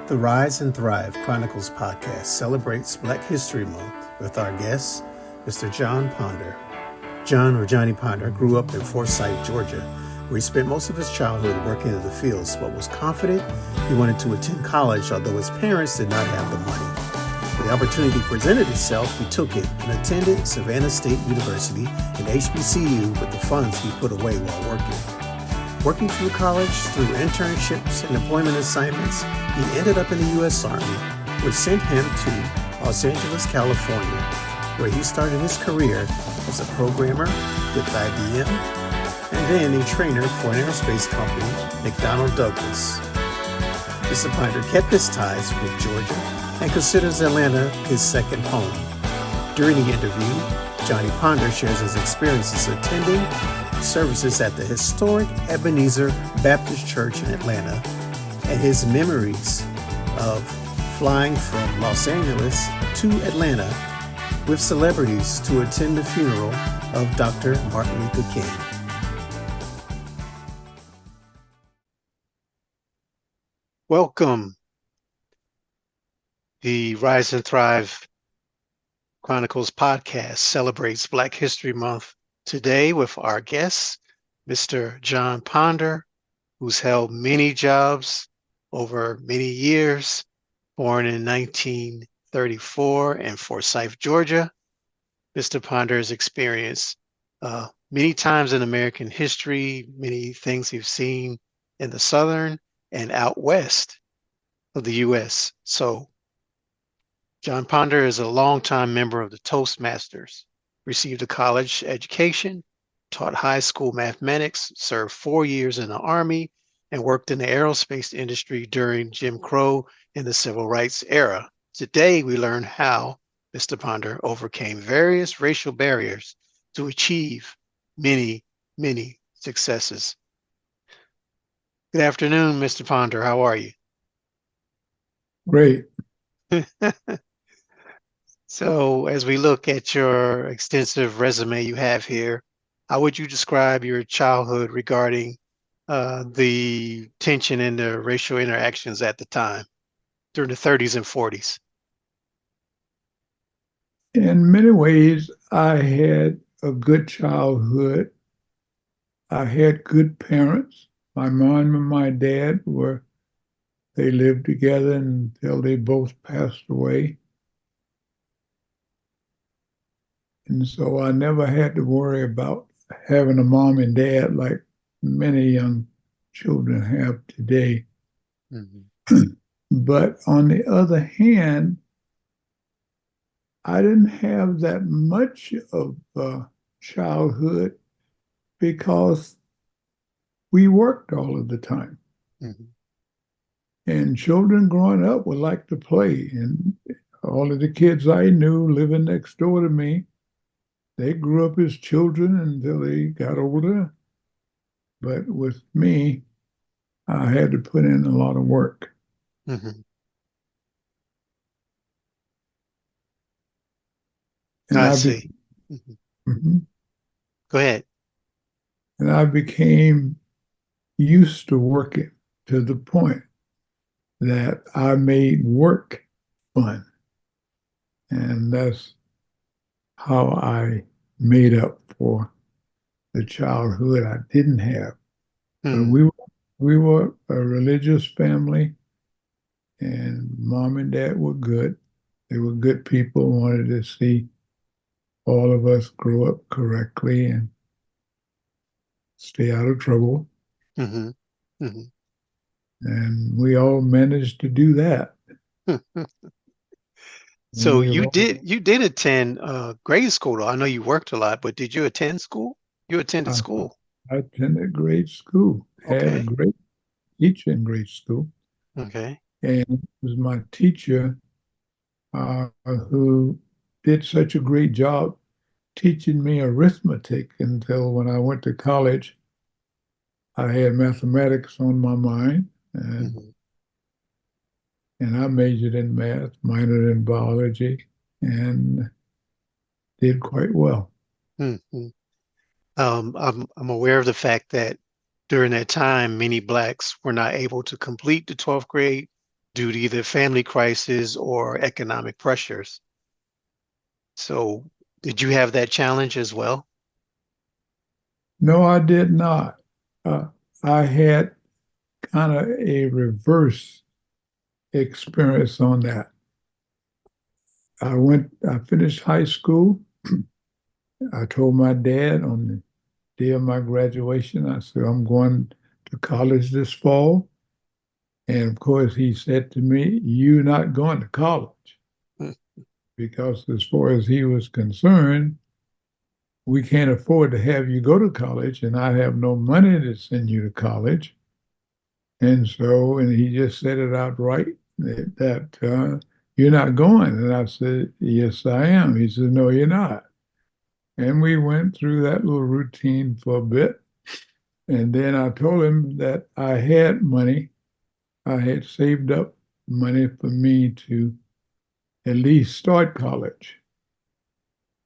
The Rise and Thrive Chronicles podcast celebrates Black History Month with our guest, Mr. John Ponder. John, or Johnny Ponder, grew up in Forsyth, Georgia, where he spent most of his childhood working in the fields, but was confident he wanted to attend college, although his parents did not have the money. When the opportunity presented itself, he took it and attended Savannah State University and HBCU with the funds he put away while working. Working through college, through internships and employment assignments, he ended up in the U.S. Army, which sent him to Los Angeles, California, where he started his career as a programmer with IBM and then a trainer for an aerospace company, McDonnell Douglas. Mr. Ponder kept his ties with Georgia and considers Atlanta his second home. During the interview, Johnny Ponder shares his experiences attending services at the historic Ebenezer Baptist Church in Atlanta and his memories of flying from Los Angeles to Atlanta with celebrities to attend the funeral of Dr. Martin Luther King. Welcome. The Rise and Thrive Chronicles podcast celebrates Black History Month today with our guest, Mr. John Ponder, who's held many jobs over many years, born in 1934 in Forsyth, Georgia. Mr. Ponder has experienced many times in American history, many things he's seen in the Southern and out west of the U.S. So John Ponder is a longtime member of the Toastmasters, received a college education, taught high school mathematics, served 4 years in the Army, and worked in the aerospace industry during Jim Crow and the Civil Rights era. Today, we learn how Mr. Ponder overcame various racial barriers to achieve many, many successes. Good afternoon, Mr. Ponder. How are you? Great. So as we look at your extensive resume you have here, how would you describe your childhood regarding the tension and the racial interactions at the time during the 30s and 40s? In many ways, I had a good childhood. I had good parents. My mom and my dad they lived together until they both passed away. And so I never had to worry about having a mom and dad like many young children have today. Mm-hmm. But on the other hand, I didn't have that much of childhood because we worked all of the time. Mm-hmm. And children growing up would like to play. And all of the kids I knew living next door to me, they grew up as children until they got older. But with me, I had to put in a lot of work. Mm-hmm. And I see. Mm-hmm. Go ahead. And I became used to working to the point that I made work fun. And that's how I made up for the childhood I didn't have. But we were a religious family, and mom and dad were good. They were good people, wanted to see all of us grow up correctly and stay out of trouble. Mm-hmm. Mm-hmm. And we all managed to do that. So you did attend grade school though. I know you worked a lot, but did you attend school? You attended school. I attended grade school. Had a great teacher in grade school. Okay. And it was my teacher who did such a great job teaching me arithmetic until when I went to college, I had mathematics on my mind. And I majored in math, minored in biology, and did quite well. Mm-hmm. I'm aware of the fact that during that time, many Blacks were not able to complete the 12th grade due to either family crisis or economic pressures. So, did you have that challenge as well? No, I did not. Uh, I had kind of a reverse experience on that. I finished high school. I told my dad on the day of my graduation, I said, I'm going to college this fall. And of course, he said to me, you're not going to college. Mm, Because as far as he was concerned, we can't afford to have you go to college, and I have no money to send you to college. And he just said it outright that you're not going. And I said, yes, I am. He said, no, you're not. And we went through that little routine for a bit. And then I told him that I had money. I had saved up money for me to at least start college.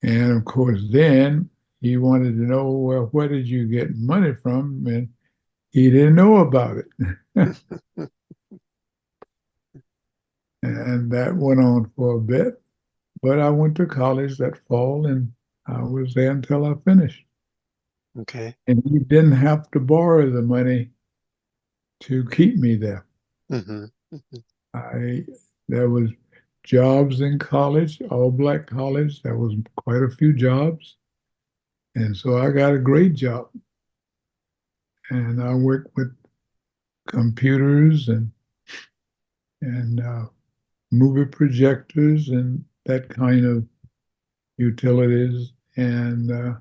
And of course, then he wanted to know, well, where did you get money from? And he didn't know about it. And that went on for a bit. But I went to college that fall and I was there until I finished. okay. And he didn't have to borrow the money to keep me there. Hmm. Hmm. I There was jobs in college, all black college. There was quite a few jobs. And so I got a great job. And I worked with computers and movie projectors and that kind of utilities. And I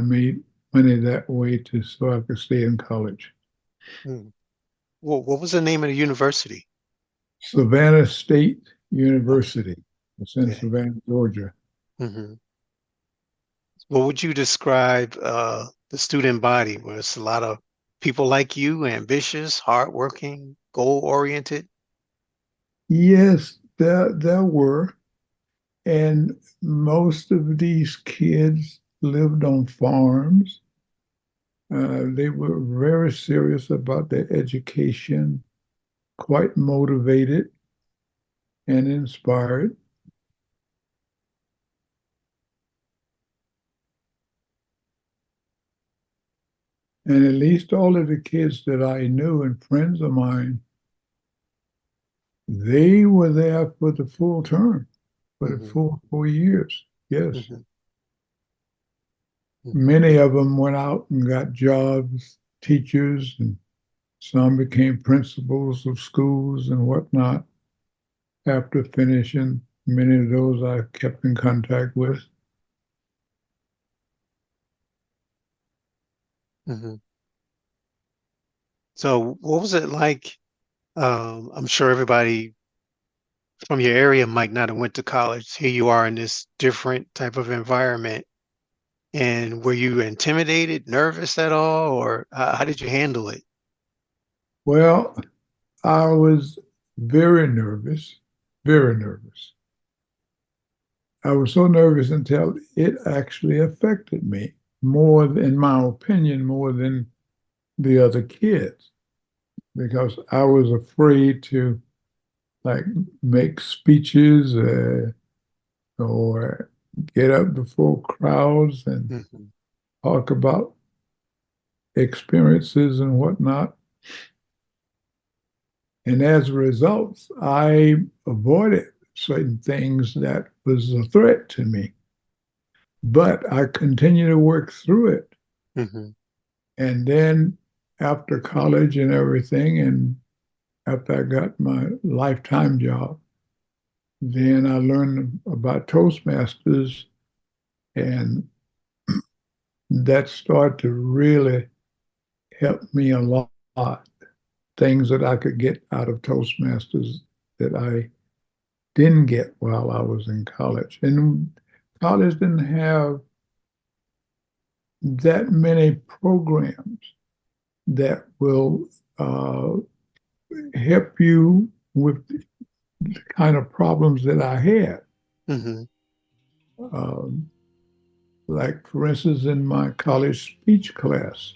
made money that way to so I could stay in college. Mm. Well, what was the name of the university? Savannah State Okay. University. It's in Okay. Savannah, Georgia. Hmm. What would you describe the student body? Was a lot of people like you, ambitious, hardworking, goal-oriented? Yes, there were. And most of these kids lived on farms. They were very serious about their education, quite motivated and inspired. And at least all of the kids that I knew and friends of mine, they were there for the full term, for the Hmm. full 4 years. Yes. Hmm. Hmm. Many of them went out and got jobs, teachers, and some became principals of schools and whatnot after finishing. Many of those I kept in contact with. Hmm. So, what was it like? I'm sure everybody from your area might not have went to college. Here you are in this different type of environment. And were you intimidated, nervous at all, or how did you handle it? Well, I was very nervous, very nervous. I was so nervous until it actually affected me more, in my opinion, more than the other kids, because I was afraid to like make speeches or get up before crowds and Hmm. talk about experiences and whatnot. And as a result, I avoided certain things that was a threat to me. But I continued to work through it. Hmm. And then after college and everything, and after I got my lifetime job, then I learned about Toastmasters, and that started to really help me a lot. Things that I could get out of Toastmasters that I didn't get while I was in college. And college didn't have that many programs that will help you with the kind of problems that I had. Hmm. Um, like, for instance, in my college speech class,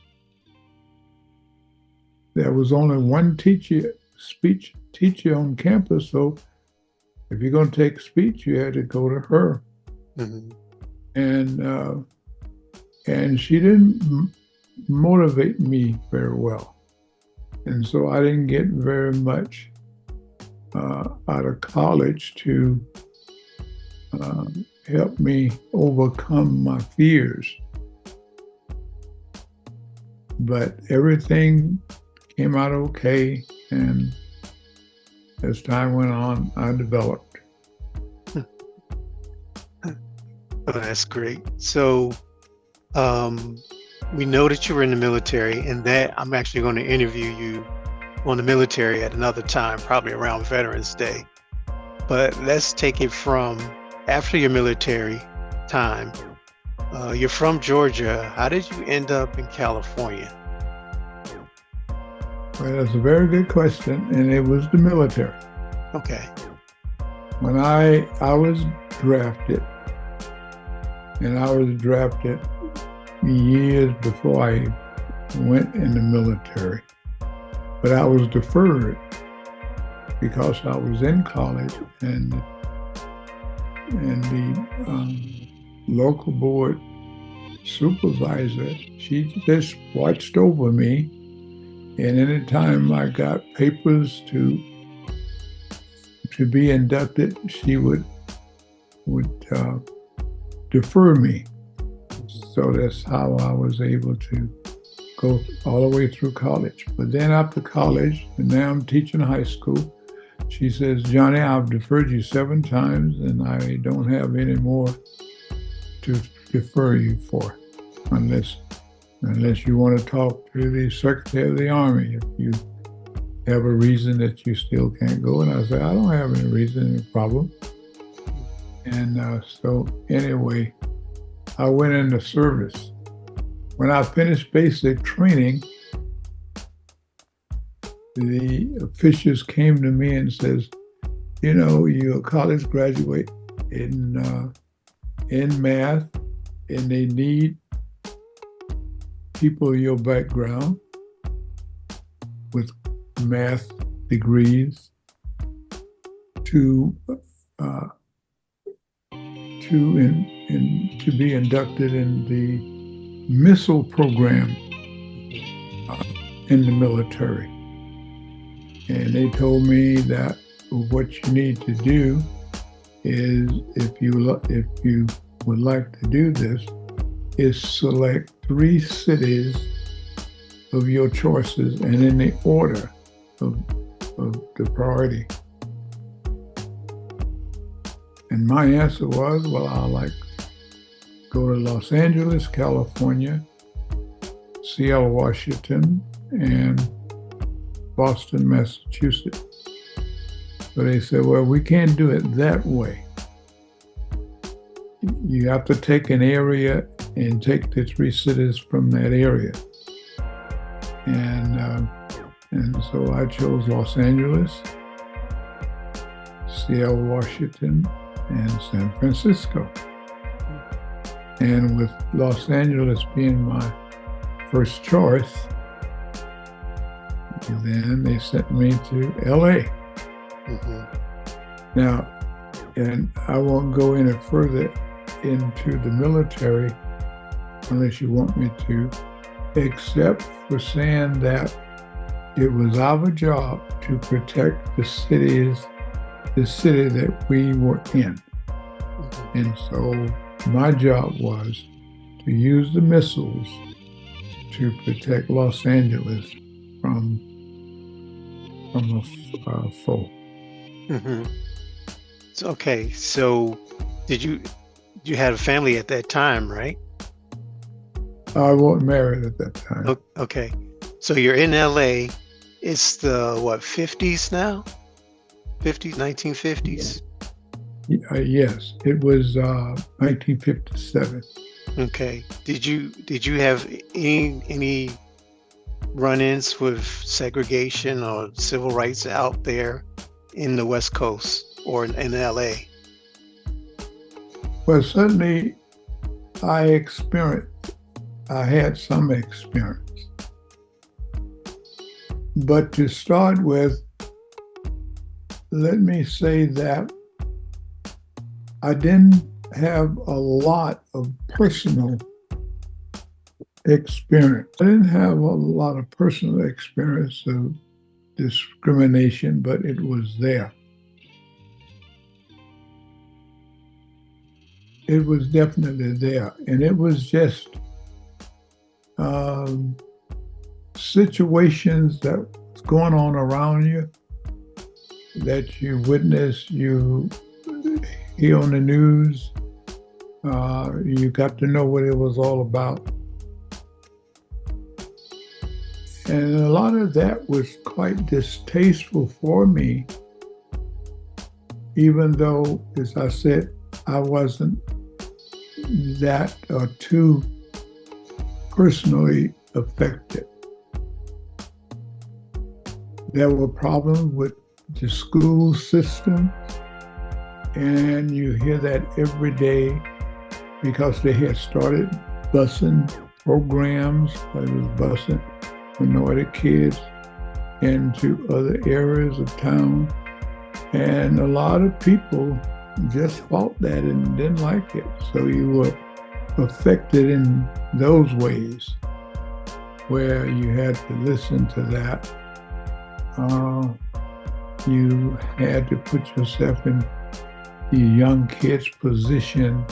there was only one teacher speech teacher on campus. So if you're going to take speech, you had to go to her. Mm-hmm. And she didn't motivate me very well. And so I didn't get very much out of college to help me overcome my fears. But everything came out okay. And as time went on, I developed. Oh, that's great. So we know that you were in the military, and that I'm actually going to interview you on the military at another time, probably around Veterans Day. But let's take it from after your military time. You're from Georgia. How did you end up in California? Well, that's a very good question, and it was the military. Okay. When I was drafted, and I was drafted years before I went in the military, but I was deferred because I was in college, and the local board supervisor, she just watched over me, and anytime I got papers to be inducted, she would defer me. So that's how I was able to go all the way through college. But then after college, and now I'm teaching high school, she says, Johnny, I've deferred you 7 times and I don't have any more to defer you for, unless you want to talk to the Secretary of the Army, if you have a reason that you still can't go. And I said, I don't have any reason, any problem. And so anyway, I went into service. When I finished basic training, the officials came to me and says, you know, you're a college graduate in math, and they need people of your background with math degrees to be inducted in the missile program in the military. And they told me that what you need to do is, if you would like to do this, is select 3 cities of your choices and in the order of the priority. And my answer was, well, I like to go to Los Angeles, California, Seattle, Washington, and Boston, Massachusetts. So they said, well, we can't do it that way. You have to take an area and take the 3 cities from that area. And so I chose Los Angeles, Seattle, Washington, and San Francisco. And with Los Angeles being my first choice, then they sent me to LA. Mm-hmm. Now, and I won't go any further into the military unless you want me to, except for saying that it was our job to protect the city that we were in. Mm-hmm. And so my job was to use the missiles to protect Los Angeles from a foe. Mm-hmm. So, okay, so you had a family at that time, right? I wasn't married at that time. Okay, so you're in LA. It's the 50s now? 1950s? Yes, it was 1957. Okay. Did you have any run-ins with segregation or civil rights out there in the West Coast or in LA? Well, certainly I had some experience. But to start with, let me say that I didn't have a lot of personal experience. I didn't have a lot of personal experience of discrimination, but it was there. It was definitely there. And it was just um, situations that was going on around you that you witness, you hear on the news, you got to know what it was all about. And a lot of that was quite distasteful for me, even though, as I said, I wasn't that or too personally affected. There were problems with the school system, and you hear that every day because they had started busing programs. It was busing minority kids into other areas of town. And a lot of people just fought that and didn't like it. So you were affected in those ways where you had to listen to that. You had to put yourself in the young kid's position,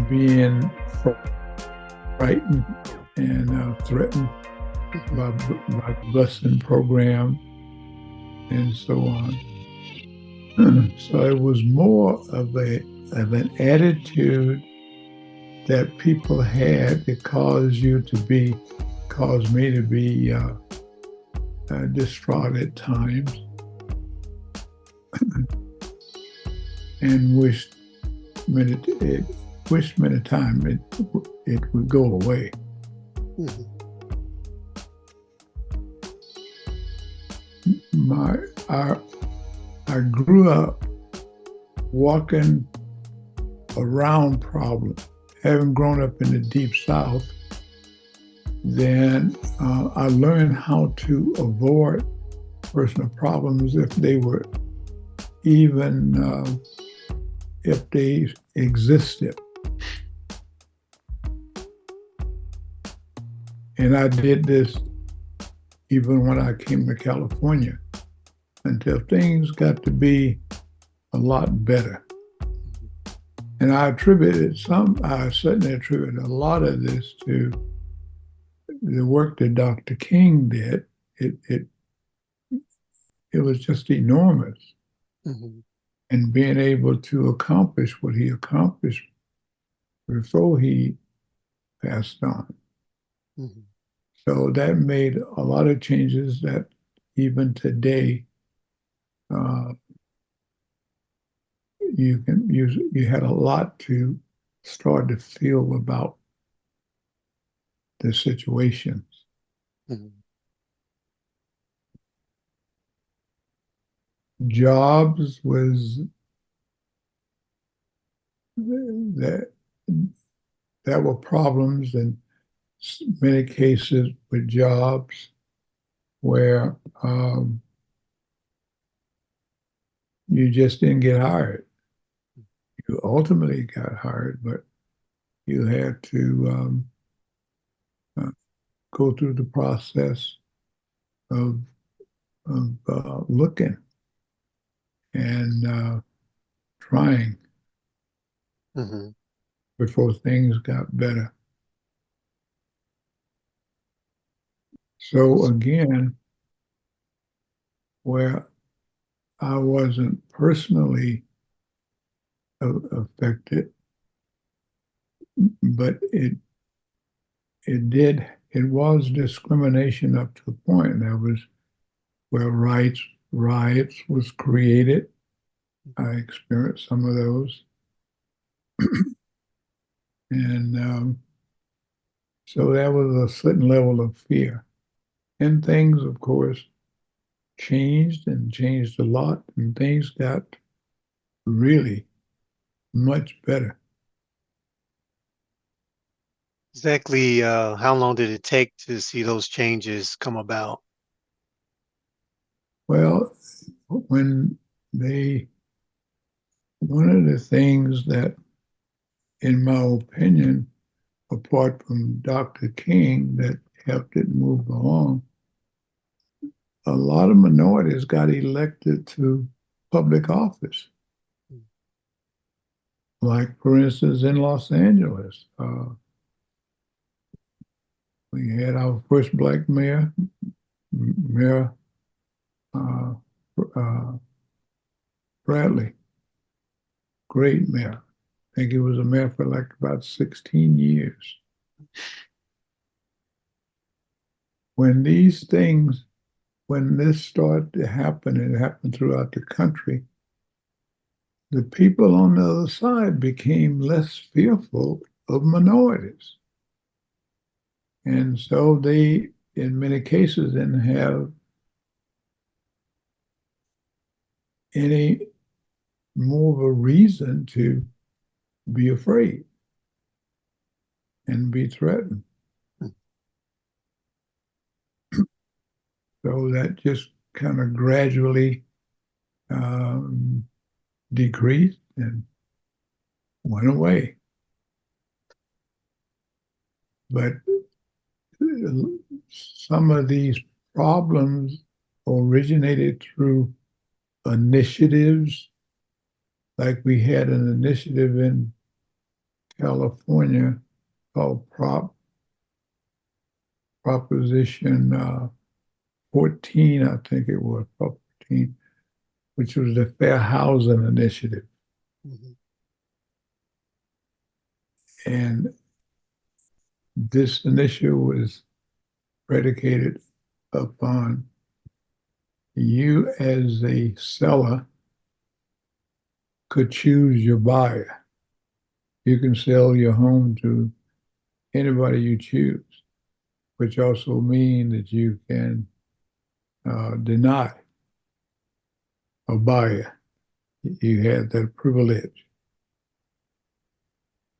being frightened and threatened by busing program and so on. So it was more of an attitude that people had that caused me to be distraught at times, and wished many times it would go away. Mhm. I grew up walking around problems. Having grown up in the Deep South, then I learned how to avoid personal problems if they were even if they existed. And I did this even when I came to California until things got to be a lot better. And I certainly attributed a lot of this to the work that Dr. King did. It was just enormous. Mhm. And being able to accomplish what he accomplished before he passed on. Mhm. So that made a lot of changes that even today uh, you had a lot to start to feel about the situations. Mhm. Jobs was that there were problems in many cases with jobs where you just didn't get hired. You ultimately got hired, but you had to uh, go through the process of, looking and trying Mhm. before things got better. So again, where I wasn't personally affected, but it was discrimination up to a point. That was where riots was created. I experienced some of those. And so that was a certain level of fear. And things, of course, changed and changed a lot, and things got really much better. Exactly, how long did it take to see those changes come about? Well, when they, one of the things that, in my opinion, apart from Dr. King, that helped it move along, a lot of minorities got elected to public office. Like, for instance, in Los Angeles, we had our first black mayor, Mayor uh, uh, Bradley, great mayor. I think he was a mayor for like about 16 years. When these things, when this started to happen, and it happened throughout the country, the people on the other side became less fearful of minorities. And so they, in many cases, didn't have any more of a reason to be afraid and be threatened. So that just kind of gradually um, decreased and went away. But some of these problems originated through initiatives, like we had an initiative in California called Proposition 14, I think it was, Prop 14, which was the Fair Housing Initiative. Mhm. And this initiative was predicated upon you as a seller could choose your buyer. You can sell your home to anybody you choose, which also means that you can deny a buyer. You had that privilege.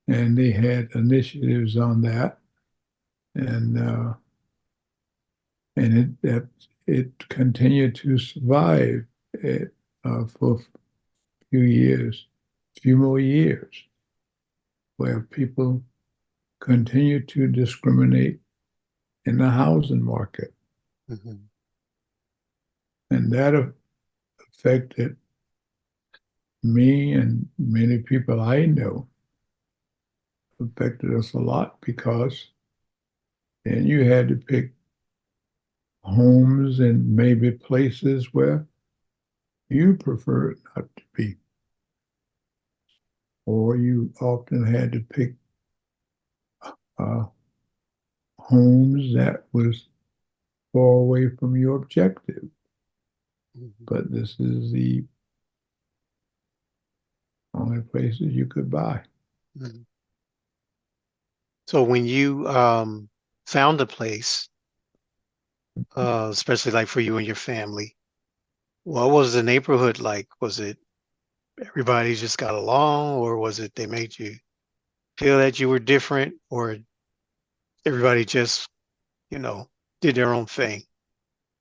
And they had initiatives on that. And it continued to survive for a few more years, where people continue to discriminate in the housing market. Mhm. And that affected me and many people I know, affected us a lot because then you had to pick homes and maybe places where you preferred not to be. Or you often had to pick uh, homes that was far away from your objective. Mhm. But this is the only places you could buy. Mhm. So when you found a place, especially like for you and your family, what was the neighborhood like? Was it everybody just got along, or was it they made you feel that you were different, or everybody just, you know, did their own thing?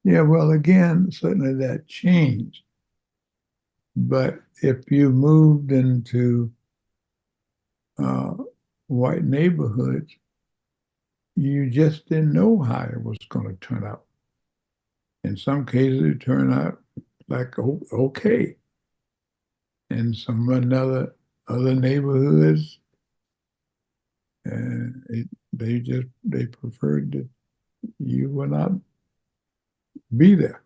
Yeah, well, again, certainly that changed. But if you moved into uh, white neighborhoods, you just didn't know how it was going to turn out. In some cases, it turned out like, oh, okay. In some other neighborhoods, they preferred that you would not be there.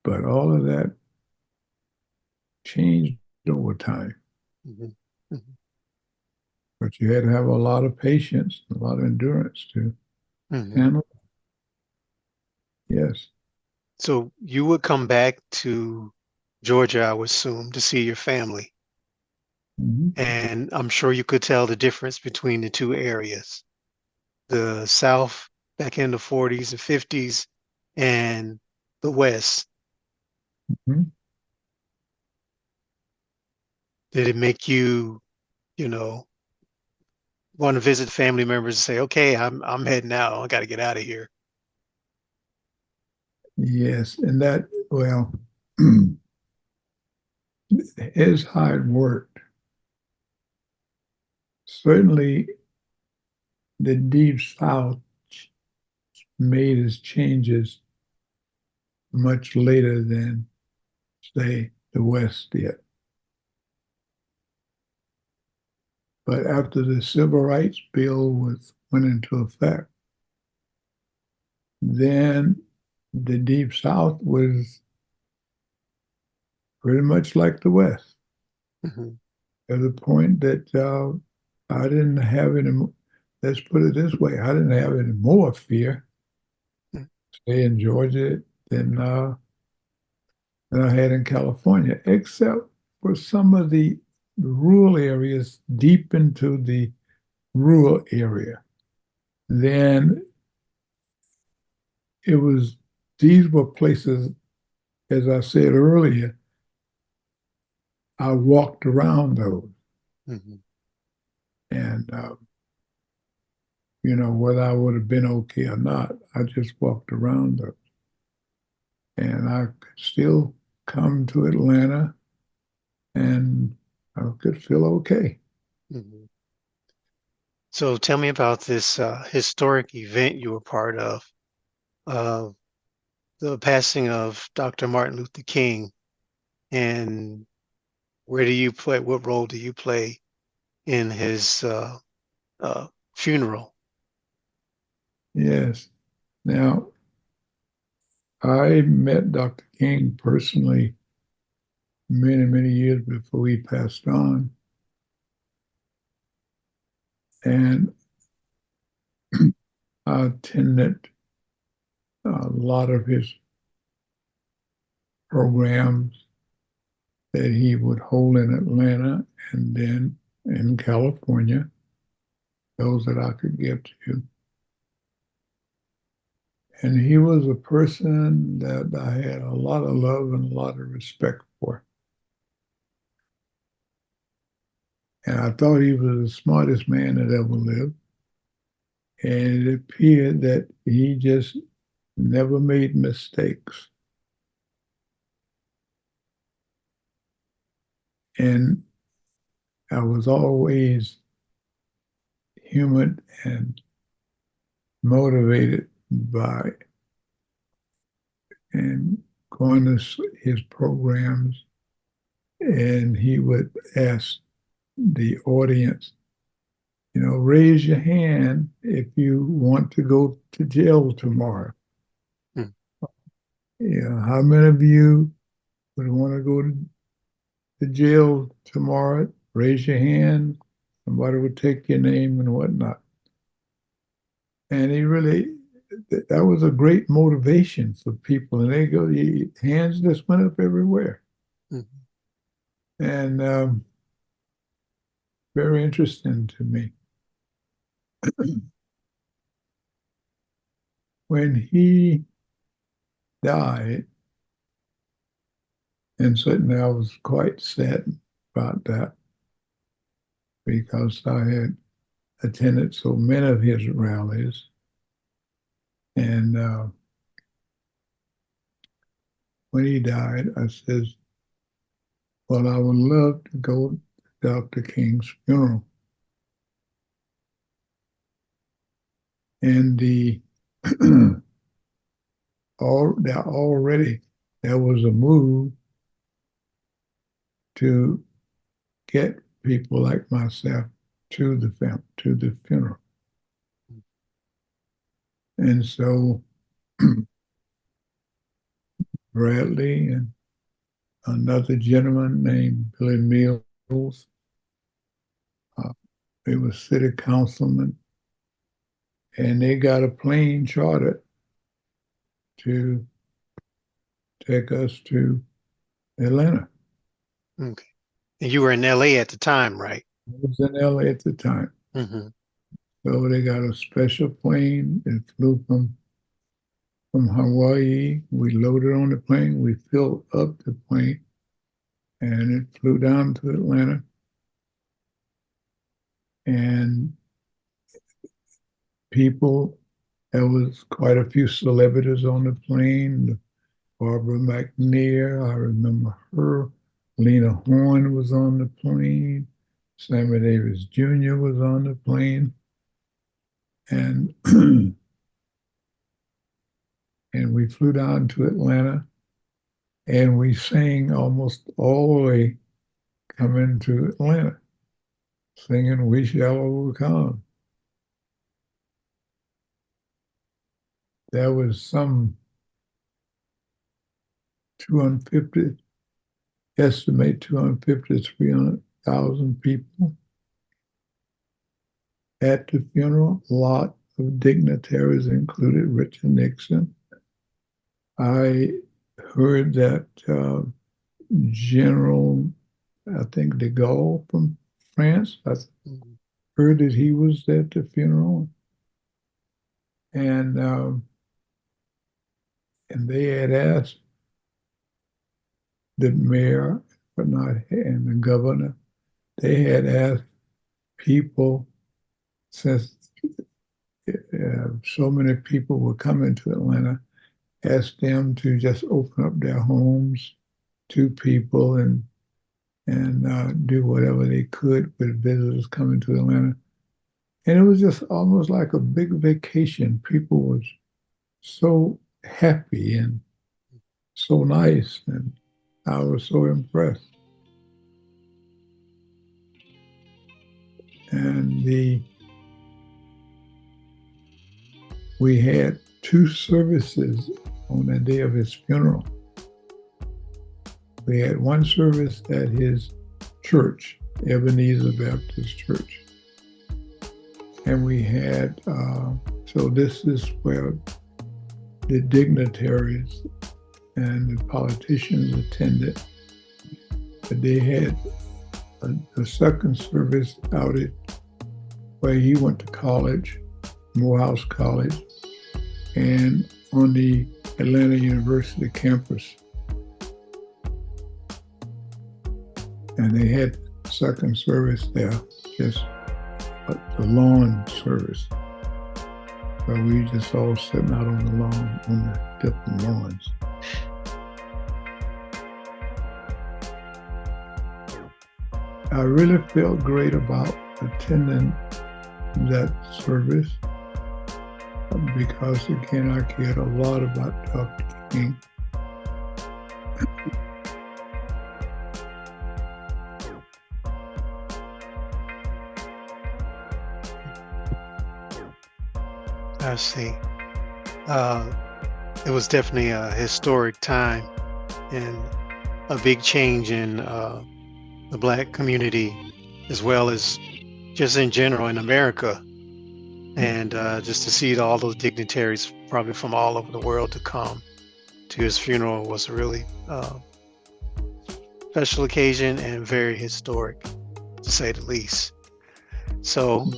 But all of that changed over time. Mhm. Mhm. But you had to have a lot of patience, a lot of endurance to Mhm. handle. Yes. So you would come back to Georgia, I would assume, to see your family. Mhm. And I'm sure you could tell the difference between the two areas. The South back in the 40s and 50s and the West. Mhm. Did it make you, you know, want to visit family members and say, okay, I'm heading out. I got to get out of here. Yes. And that, well, his hard work, certainly the Deep South made his changes much later than, say, the West did. But after the Civil Rights Bill went into effect, then the Deep South was pretty much like the West, Mm-hmm. to the point that I didn't have any, let's put it this way, I didn't have any more fear, say, in Georgia than I had in California, except for some of the rural areas deep into the rural area. Then these were places, as I said earlier, I walked around those. Mm-hmm. And, whether I would have been okay or not, I just walked around those. And I could still come to Atlanta and I could feel okay. Mm-hmm. So tell me about this historic event you were part of, uh, the passing of Dr. Martin Luther King, and where do you play? What role do you play in his uh, funeral? Yes. Now, I met Dr. King personally many, many years before he passed on. And I attended a lot of his programs that he would hold in Atlanta and then in California, those that I could get to. And he was a person that I had a lot of love and a lot of respect for. And I thought he was the smartest man that ever lived. And it appeared that he just never made mistakes. And I was always humored and motivated by and going to his programs. And he would ask the audience, raise your hand if you want to go to jail tomorrow. Mm. How many of you would want to go to jail tomorrow? Raise your hand. Somebody would take your name and whatnot. And that was a great motivation for people. And hands just went up everywhere. Mm-hmm. And very interesting to me. When he died, and certainly I was quite sad about that because I had attended so many of his rallies. And when he died, I says, well, I would love to go to Dr. King's funeral. And there was a move to get people like myself to the funeral. And so Bradley and another gentleman named Billy Mills, they were city councilmen, and they got a plane chartered to take us to Atlanta. Okay. And you were in LA at the time, right? I was in LA at the time. Mm-hmm. So they got a special plane that flew from Hawaii. We loaded on the plane, we filled up the plane, and it flew down to Atlanta. And there was quite a few celebrities on the plane. Barbara McNair, I remember her. Lena Horne was on the plane. Sammy Davis Jr. was on the plane. And and we flew down to Atlanta and we sang almost all the way coming to Atlanta, singing We Shall Overcome. There was some 250, estimate 250 to 300,000 people at the funeral. A lot of dignitaries included Richard Nixon. I heard that General, I think de Gaulle from France, I heard that he was at the funeral. And they had asked the mayor, but not, and the governor, they had asked people, since so many people were coming to Atlanta, asked them to just open up their homes to people and do whatever they could with visitors coming to Atlanta. And it was just almost like a big vacation. People was so happy and so nice, and I was so impressed. And we had 2 services on the day of his funeral. We had one service at his church, Ebenezer Baptist Church. And we had, so this is where the dignitaries and the politicians attended. But they had a second service out at where he went to college, Morehouse College, and on the Atlanta University campus. And they had second service there, just the lawn service, where we just all sitting out on the lawn, on the different lawns. I really felt great about attending that service because, again, I cared a lot about Dr. King. I see. It was definitely a historic time and a big change in the Black community, as well as just in general in America. And just to see all those dignitaries probably from all over the world to come to his funeral was a really special occasion and very historic, to say the least. So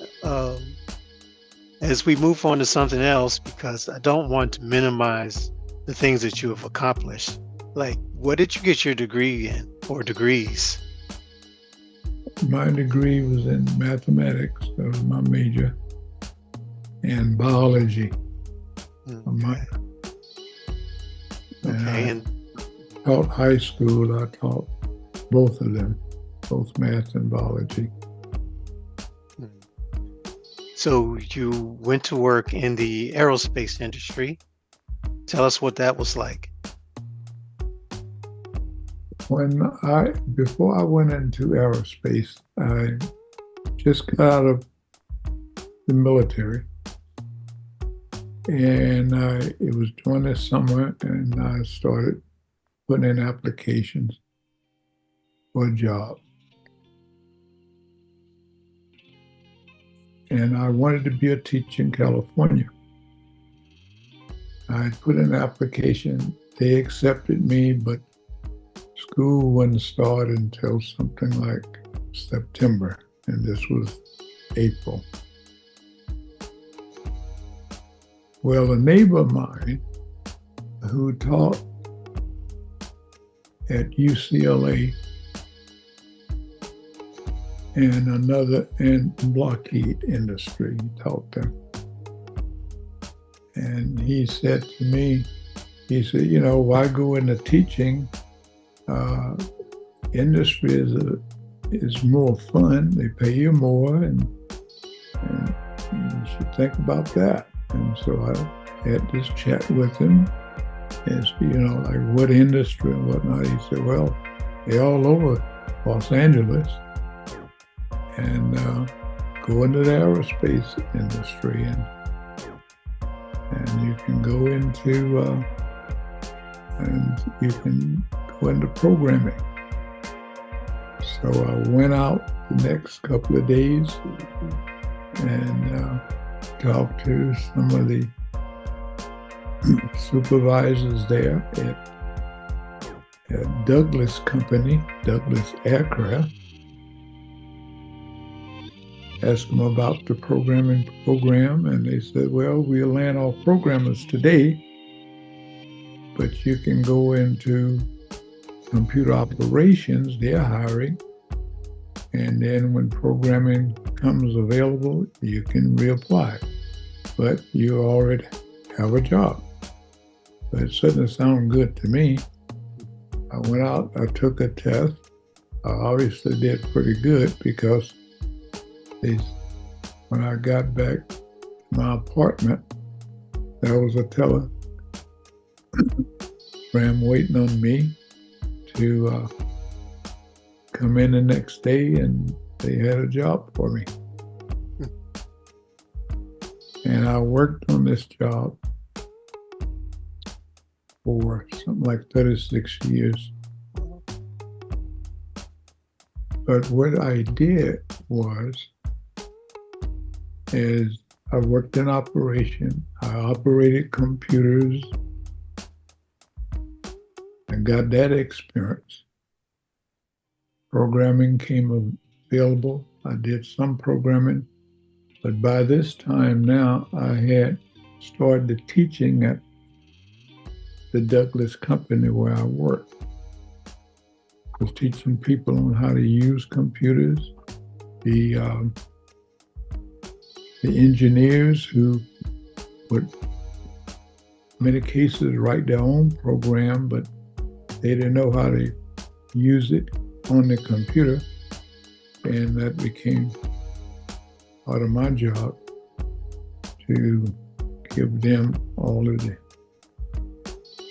as we move on to something else, because I don't want to minimize the things that you have accomplished, like what did you get your degree in, or degrees? My degree was in mathematics, that was my major, and biology. Okay. And I taught high school, I taught both of them, both math and biology. So you went to work in the aerospace industry. Tell us what that was like. Before I went into aerospace, I just got out of the military, and it was during the summer, and I started putting in applications for a job. And I wanted to be a teacher in California. I put in an application, they accepted me, but school wouldn't start until something like September, and this was April. Well, a neighbor of mine who taught at UCLA and another in blockade industry, he taught them. And he said to me, he said, why go into teaching? Industry is more fun. They pay you more, and you should think about that. And so I had this chat with him as to, like what industry and whatnot. He said, well, they're all over Los Angeles, and go into the aerospace industry, and you can go into programming. So I went out the next couple of days and talked to some of the supervisors there at Douglas Company, Douglas Aircraft. Asked them about the programming program, and they said, well, we'll land all programmers today, but you can go into computer operations. They're hiring, and then when programming comes available, you can reapply, but you already have a job. But it certainly sounded good to me. I went out, I took a test. I obviously did pretty good because when I got back to my apartment, there was a telegram waiting on me to come in the next day, and they had a job for me. And I worked on this job for something like 36 years. But what I did is I worked in operation. I operated computers. I got that experience. Programming came available. I did some programming, but by this time now, I had started teaching at the Douglas Company where I worked. I was teaching people on how to use computers. The engineers who would, in many cases, write their own program, but they didn't know how to use it on the computer, and that became part of my job to give them all of the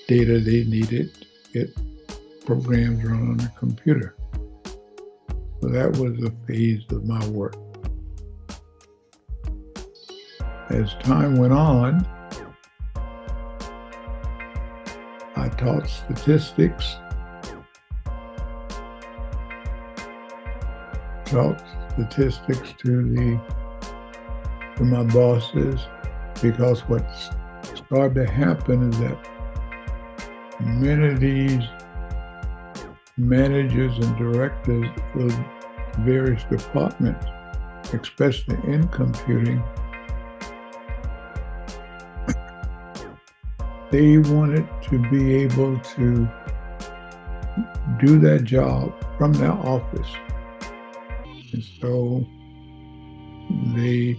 data they needed to get programs run on the computer. So that was a phase of my work. As time went on, I taught statistics, to my bosses, because what started to happen is that many of these managers and directors of various departments, especially in computing, they wanted to be able to do that job from their office. And so they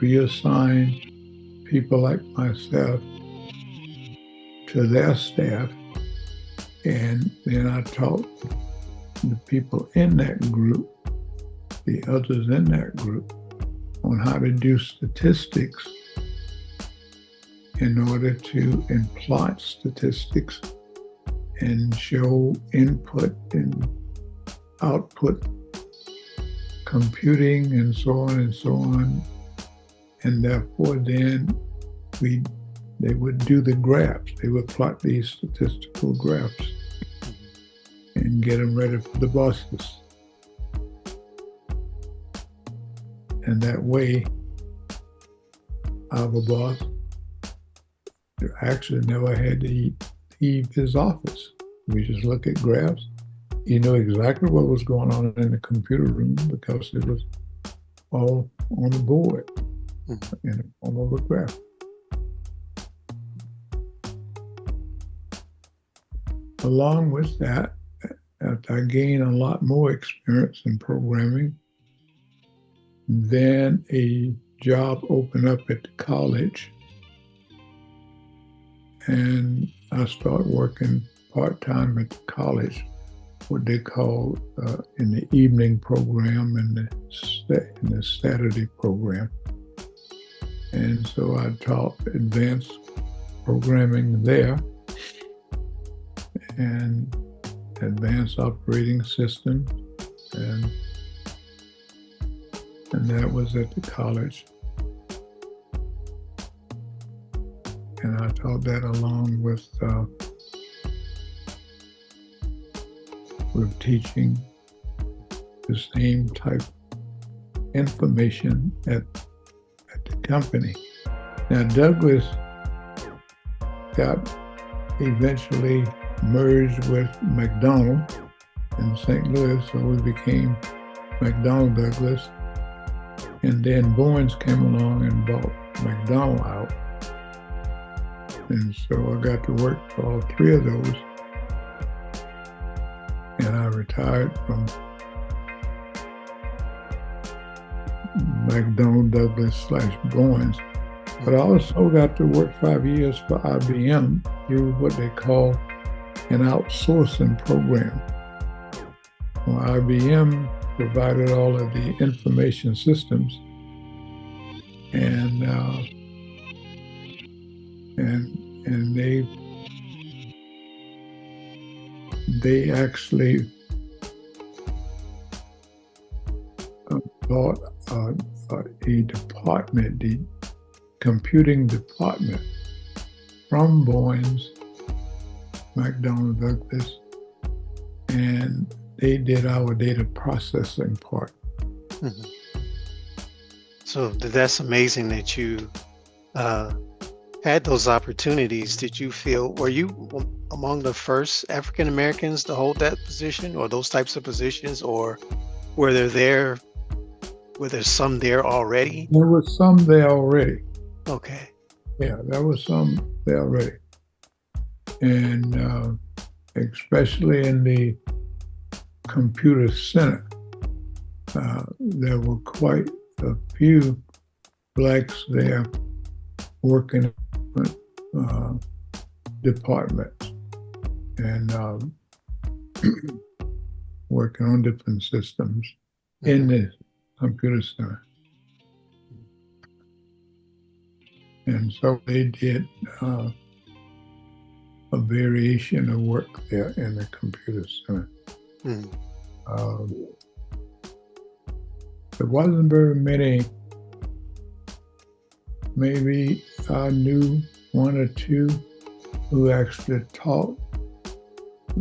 reassigned people like myself to their staff. And then I taught the people in that group, the others in that group, on how to do statistics in order to plot statistics and show input and output computing and so on and so on. And therefore then they would do the graphs. They would plot these statistical graphs and get them ready for the bosses. And that way, our boss actually never had to leave his office. We just look at graphs. He knew exactly what was going on in the computer room because it was all on the board and all over the graph. Along with that, after I gained a lot more experience in programming, then a job opened up at the college and I started working part-time at the college, what they call in the evening program and in the Saturday program. And so I taught advanced programming there and advanced operating systems, and that was at the college. And I taught that along with teaching the same type information at the company. Now Douglas got eventually merged with McDonald in St. Louis, so we became McDonnell Douglas. And then Bowens came along and bought McDonald out. And so I got to work for all three of those. And I retired from McDonnell Douglas / Bowens. But I also got to work 5 years for IBM through what they call an outsourcing program. Well, IBM provided all of the information systems, and they actually bought a department, the computing department, from Bowens, McDonnell Douglas, and they did our data processing part. Mm-hmm. So that's amazing that you had those opportunities. Did you feel, were you among the first African Americans to hold that position or those types of positions, or were there some there already? There was some there already. Okay. Yeah, there was some there already. And especially in the computer center, there were quite a few blacks there working in departments and working on different systems in the computer center. And so they did a variation of work there in the computer center. There wasn't very many. Maybe I knew one or two who actually taught,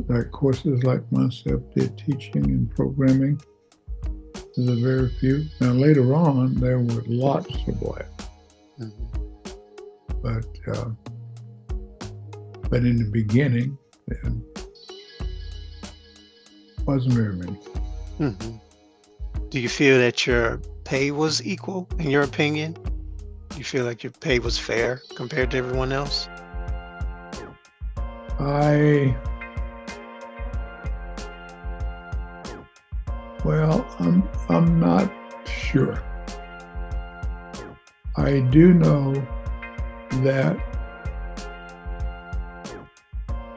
like courses like myself did, teaching and programming. There's a very few. Now later on, there were lots of blacks. But in the beginning, there wasn't very many. Do you feel that your pay was equal, in your opinion? Do you feel like your pay was fair compared to everyone else? I'm not sure. I do know that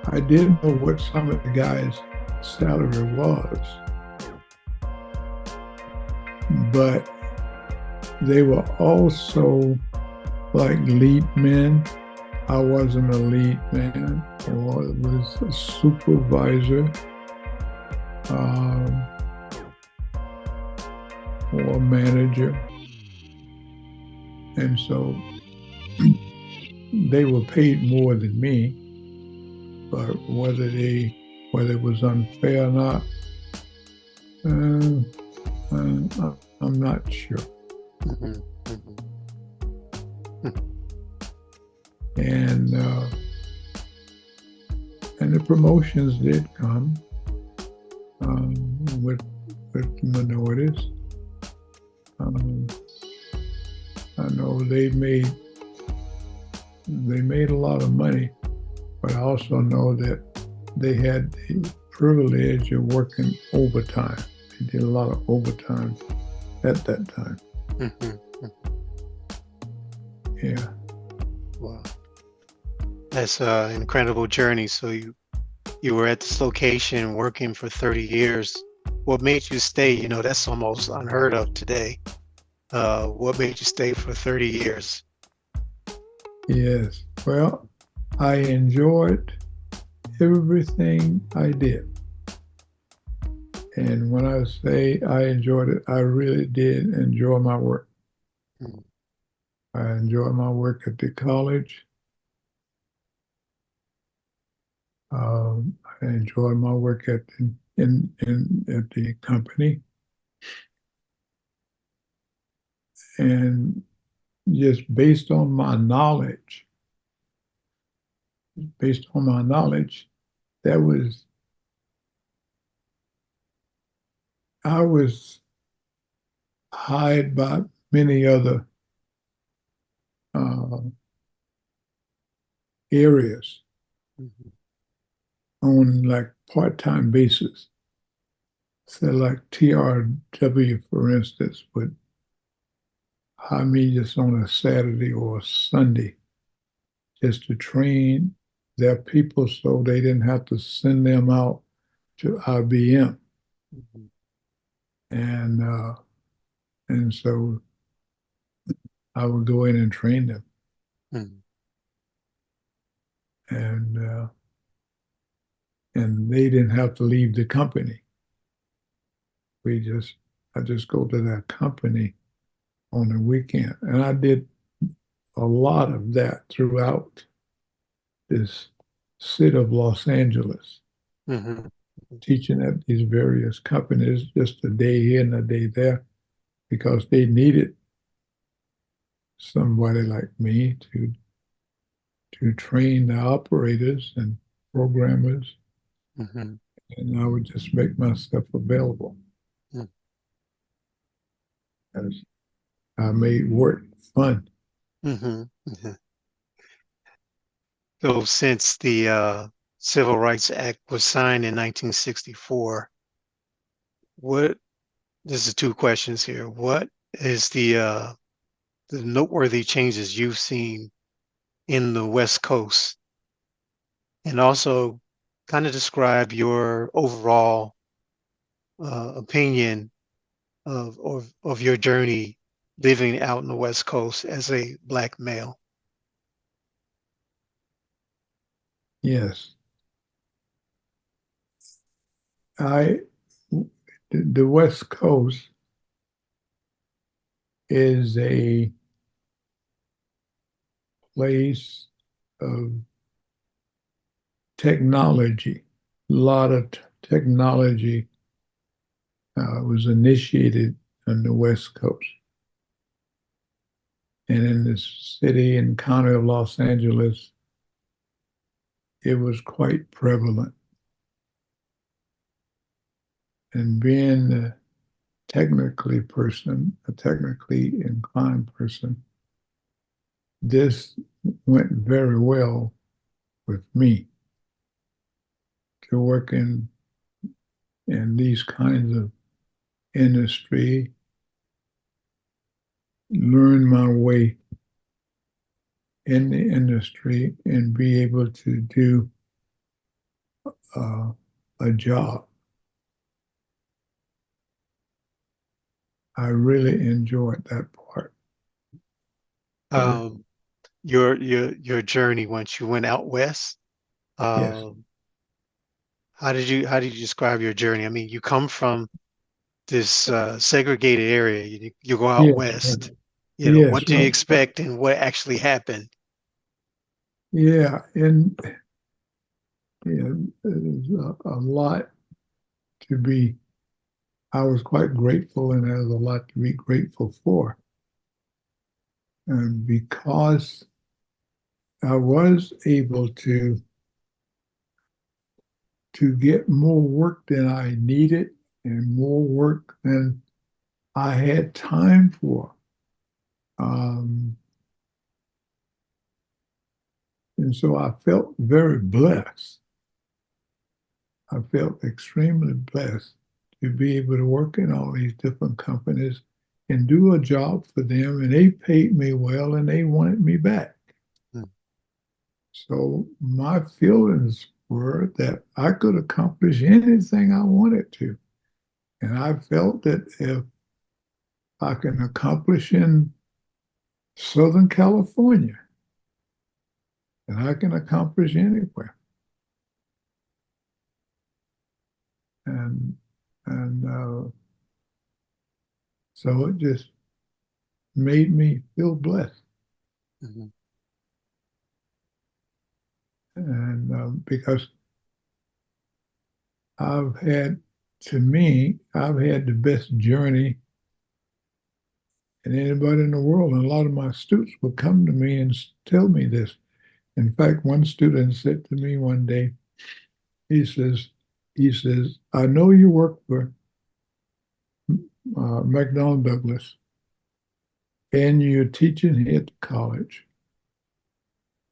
I didn't know what some of the guys' salary was, but they were also like lead men. I wasn't a lead man, or was a supervisor, or a manager. And so they were paid more than me, but whether it was unfair or not, I'm not sure. And the promotions did come with minorities. I know they made a lot of money, but I also know that they had the privilege of working overtime. They did a lot of overtime at that time. Yeah. Wow. That's an incredible journey. So you were at this location working for 30 years. What made you stay? You know, that's almost unheard of today. What made you stay for 30 years? Yes. Well, I enjoyed everything I did. And when I say I enjoyed it, I really did enjoy my work. Mm, I enjoyed my work at the college. I enjoyed my work at the company, and just based on my knowledge, that was I was hired by many other uh, areas mhm, on like part-time basis. So like TRW, for instance, would hire me just on a Saturday or a Sunday just to train their people so they didn't have to send them out to IBM. mhm, And and so I would go in and train them. mhm, And and they didn't have to leave the company. I just go to that company on the weekend. And I did a lot of that throughout this city of Los Angeles, mhm, teaching at these various companies just a day here and a day there because they needed somebody like me to train the operators and programmers, mhm, and I would just make myself available mhm, as I made work fun. mhm, mhm. So since the Civil Rights Act was signed in 1964, what, this is two questions here. What is the noteworthy changes you've seen in the West Coast? And also kind of describe your overall opinion of your journey living out in the West Coast as a Black male. Yes, I the West Coast is a place of technology. A lot of technology was initiated on the West Coast. And in the city and county of Los Angeles, it was quite prevalent. And being a technically inclined person, this went very well with me to work in these kinds of industry, learn my way in the industry, and be able to do uh, a job. I really enjoyed that part. Um, your journey once you went out west. Yes, Um, how did you describe your journey? I mean, you come from this segregated area. You go out yes, west. You know, yes. what do you expect and what actually happened? Yeah, and yeah, there's a lot to be. I was quite grateful, and there's a lot to be grateful for. And because I was able to get more work than I needed and more work than I had time for. Um, and so I felt very blessed. I felt extremely blessed to be able to work in all these different companies and do a job for them. And they paid me well and they wanted me back. Mm, So my feelings were that I could accomplish anything I wanted to. And I felt that if I can accomplish in Southern California, then I can accomplish anywhere. And and so it just made me feel blessed. Mm-hmm. And because I've had, to me, I've had the best journey than anybody in the world. And a lot of my students would come to me and tell me this. In fact, one student said to me one day, he says, I know you work for McDonnell Douglas and you're teaching here at the college.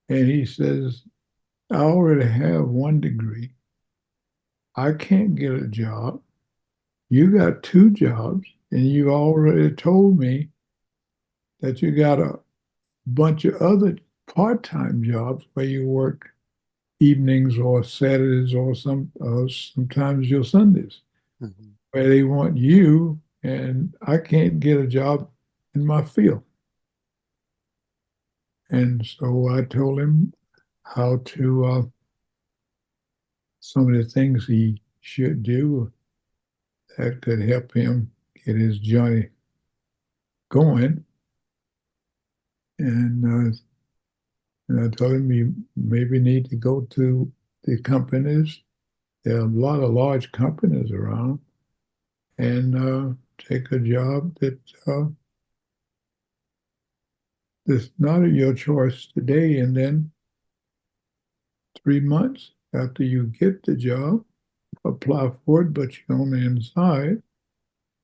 And he says, I already have one degree. I can't get a job. You got two jobs, and you already told me that you got a bunch of other part-time jobs where you work evenings or Saturdays or sometimes your Sundays, Mm-hmm. where they want you, and I can't get a job in my field. And so I told him how to some of the things he should do that could help him get his journey going. And I told him you maybe need to go to the companies. There are a lot of large companies around, and take a job that's not of your choice today. And then 3 months after you get the job, apply for it, but you're on the inside.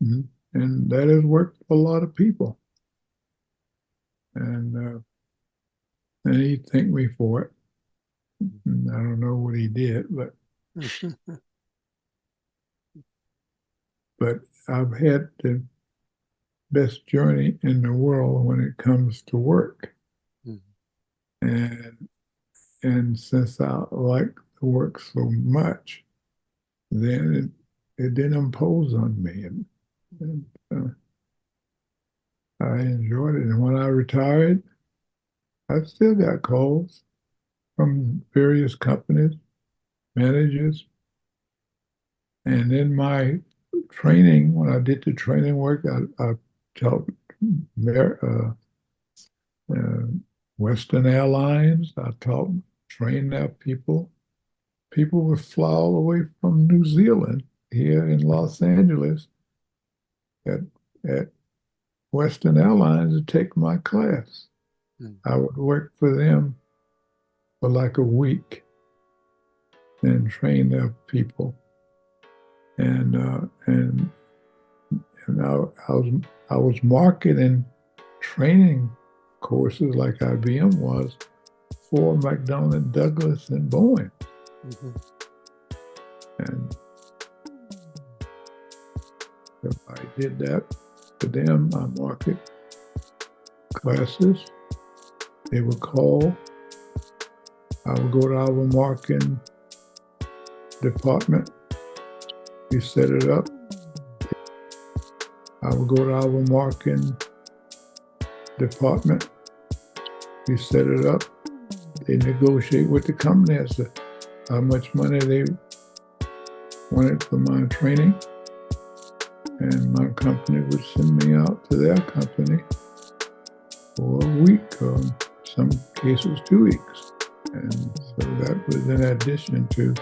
Mhm. And that has worked for a lot of people. And he thanked me for it. And I don't know what he did, but I've had the best journey in the world when it comes to work. Mm-hmm. And since I like to work so much, then it didn't impose on me. And I enjoyed it. And when I retired, I still got calls from various companies, managers. And in my training, when I did the training work, I taught uh, Western Airlines. I taught, trained their people. People would fly all the way from New Zealand here in Los Angeles at, at Western Airlines to take my class. Mm-hmm. I would work for them for like a week and train their people. And I was marketing training courses like IBM was for McDonnell Douglas and Boeing. Mm-hmm. And if I did that for them, I market classes. They would call. I would go to our marketing department. We set it up. I would go to our marketing department. We set it up. They negotiate with the company as to how much money they wanted for my training. And my company would send me out to their company for a week, or in some cases 2 weeks. And so that was in addition to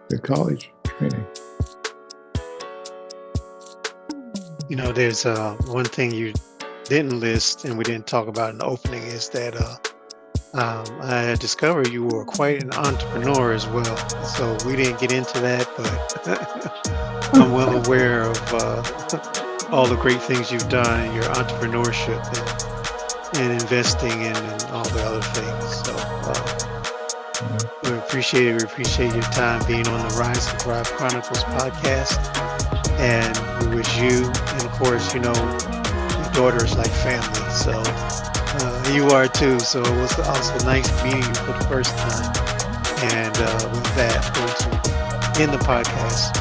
the college training. You know, there's one thing you didn't list and we didn't talk about in the opening is that I had discovered you were quite an entrepreneur as well. So we didn't get into that, but I'm well aware of all the great things you've done in your entrepreneurship and investing and all the other things. So we appreciate it. We appreciate your time being on the Rise and Thrive Chronicles podcast. And we wish you, and of course, you know, daughter is like family. So you are too. So it was also nice meeting you for the first time. And with that, we're going to end the podcast.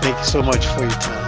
Thank you so much for your time.